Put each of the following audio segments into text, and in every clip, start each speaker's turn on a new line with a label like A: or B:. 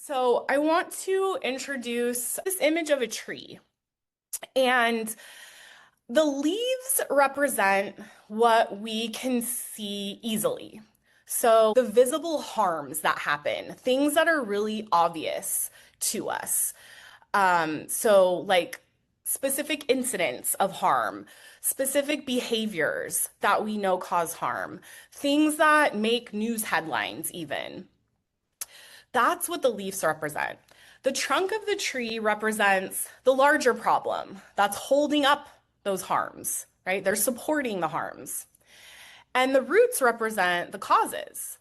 A: So I want to introduce this image of a tree. And the leaves represent what we can see easily. So the visible harms that happen, things that are really obvious to us. So specific incidents of harm, specific behaviors that we know cause harm, things that make news headlines even. That's what the leaves represent. The trunk of the tree represents the larger problem that's holding up those harms, right? They're supporting the harms. And the roots represent the causes.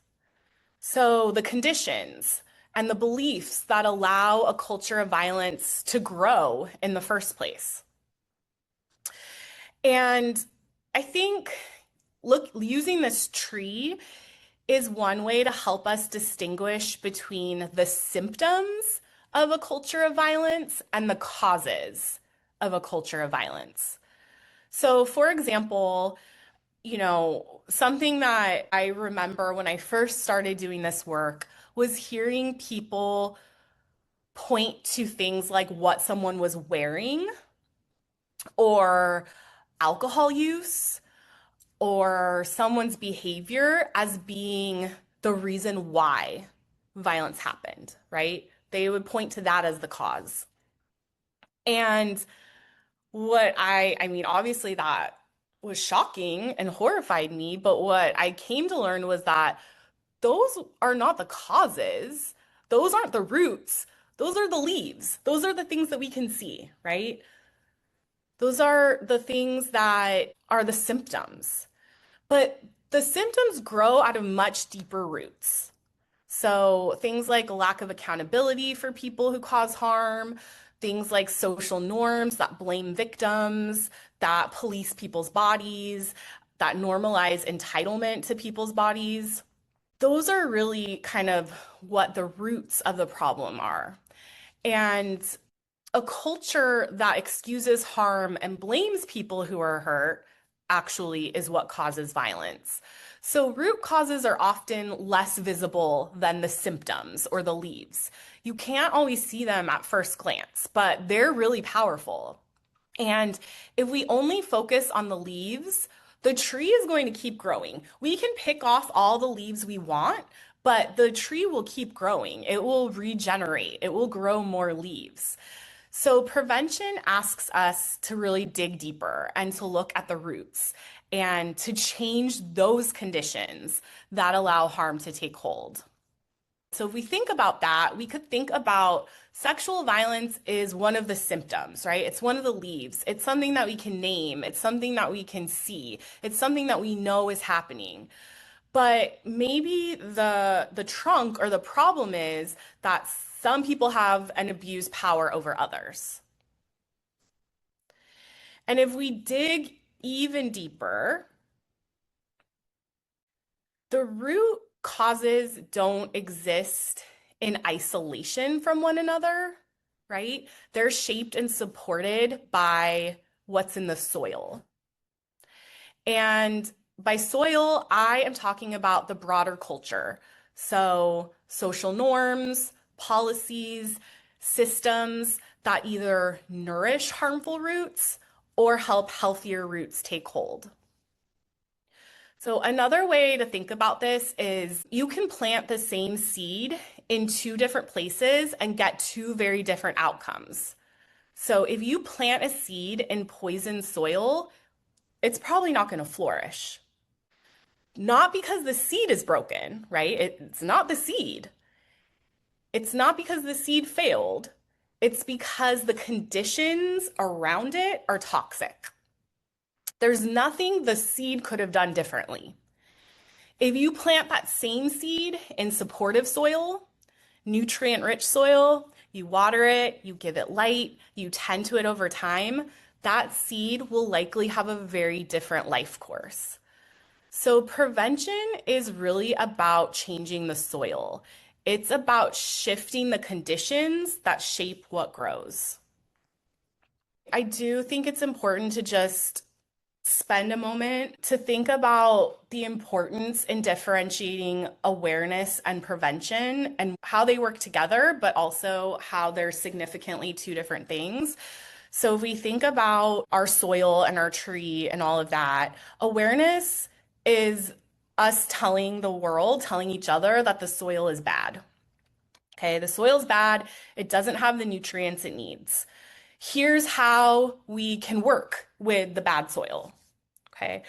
A: So the conditions and the beliefs that allow a culture of violence to grow in the first place. And I think using this tree is one way to help us distinguish between the symptoms of a culture of violence and the causes of a culture of violence. So, for example, something that I remember when I first started doing this work was hearing people point to things like what someone was wearing or alcohol use or someone's behavior as being the reason why violence happened, right? They would point to that as the cause. And obviously that was shocking and horrified me, but what I came to learn was that those are not the causes. Those aren't the roots. Those are the leaves. Those are the things that we can see, right? Those are the things that are the symptoms. But the symptoms grow out of much deeper roots. So things like lack of accountability for people who cause harm, things like social norms that blame victims, that police people's bodies, that normalize entitlement to people's bodies. Those are really kind of what the roots of the problem are. And a culture that excuses harm and blames people who are hurt actually is what causes violence. So root causes are often less visible than the symptoms or the leaves. You can't always see them at first glance, but they're really powerful. And if we only focus on the leaves, the tree is going to keep growing. We can pick off all the leaves we want, but the tree will keep growing. It will regenerate. It will grow more leaves. So prevention asks us to really dig deeper and to look at the roots and to change those conditions that allow harm to take hold. So if we think about that, we could think about sexual violence is one of the symptoms, right? It's one of the leaves. It's something that we can name. It's something that we can see. It's something that we know is happening. But maybe the trunk or the problem is that some people have and abuse power over others. And if we dig even deeper, the root causes don't exist in isolation from one another, right? They're shaped and supported by what's in the soil. And by soil, I am talking about the broader culture. So, social norms, policies, systems that either nourish harmful roots or help healthier roots take hold. So, another way to think about this is you can plant the same seed in two different places and get two very different outcomes. So, if you plant a seed in poisoned soil, it's probably not going to flourish. Not because the seed is broken, right? It's not the seed. It's not because the seed failed. It's because the conditions around it are toxic. There's nothing the seed could have done differently. If you plant that same seed in supportive soil, nutrient-rich soil, you water it, you give it light, you tend to it over time, that seed will likely have a very different life course. So prevention is really about changing the soil. It's about shifting the conditions that shape what grows. I do think it's important to just spend a moment to think about the importance in differentiating awareness and prevention and how they work together, but also how they're significantly two different things. So if we think about our soil and our tree and all of that, awareness is us telling the world, telling each other that the soil is bad. Okay, the soil's bad. It doesn't have the nutrients it needs. Here's how we can work with the bad soil. Okay,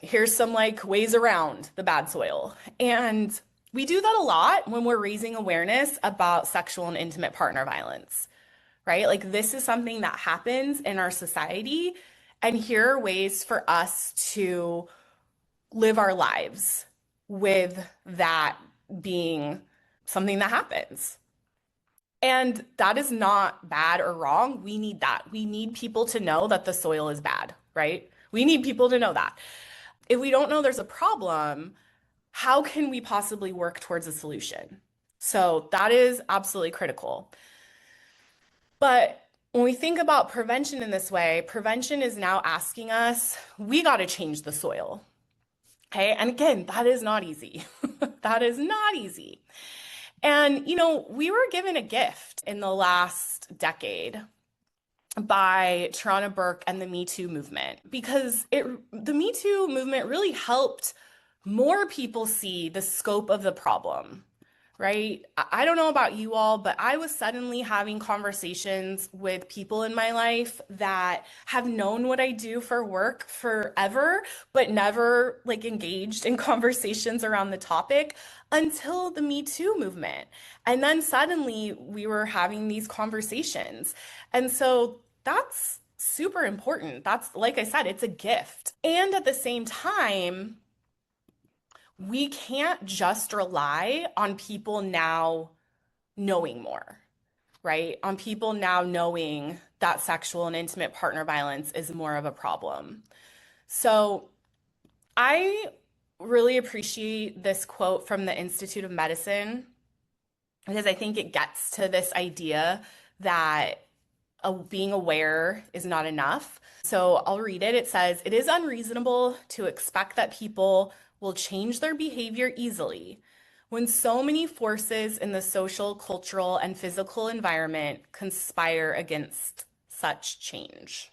A: here's some like ways around the bad soil. And we do that a lot when we're raising awareness about sexual and intimate partner violence, right? Like this is something that happens in our society. And here are ways for us to live our lives with that being something that happens. And that is not bad or wrong. We need that. We need people to know that the soil is bad, right? We need people to know that. If we don't know there's a problem, how can we possibly work towards a solution? So that is absolutely critical. But when we think about prevention in this way, prevention is now asking us, we got to change the soil. Okay. And again, that is not easy. That is not easy. And, we were given a gift in the last decade by Tarana Burke and the Me Too movement because the Me Too movement really helped more people see the scope of the problem, right? I don't know about you all, but I was suddenly having conversations with people in my life that have known what I do for work forever, but never like engaged in conversations around the topic until the Me Too movement. And then suddenly we were having these conversations. And so that's super important. That's, like I said, it's a gift. And at the same time, we can't just rely on people now knowing more, right? On people now knowing that sexual and intimate partner violence is more of a problem. So I really appreciate this quote from the Institute of Medicine because I think it gets to this idea that being aware is not enough. So I'll read it. It says, "It is unreasonable to expect that people will change their behavior easily when so many forces in the social, cultural, and physical environment conspire against such change."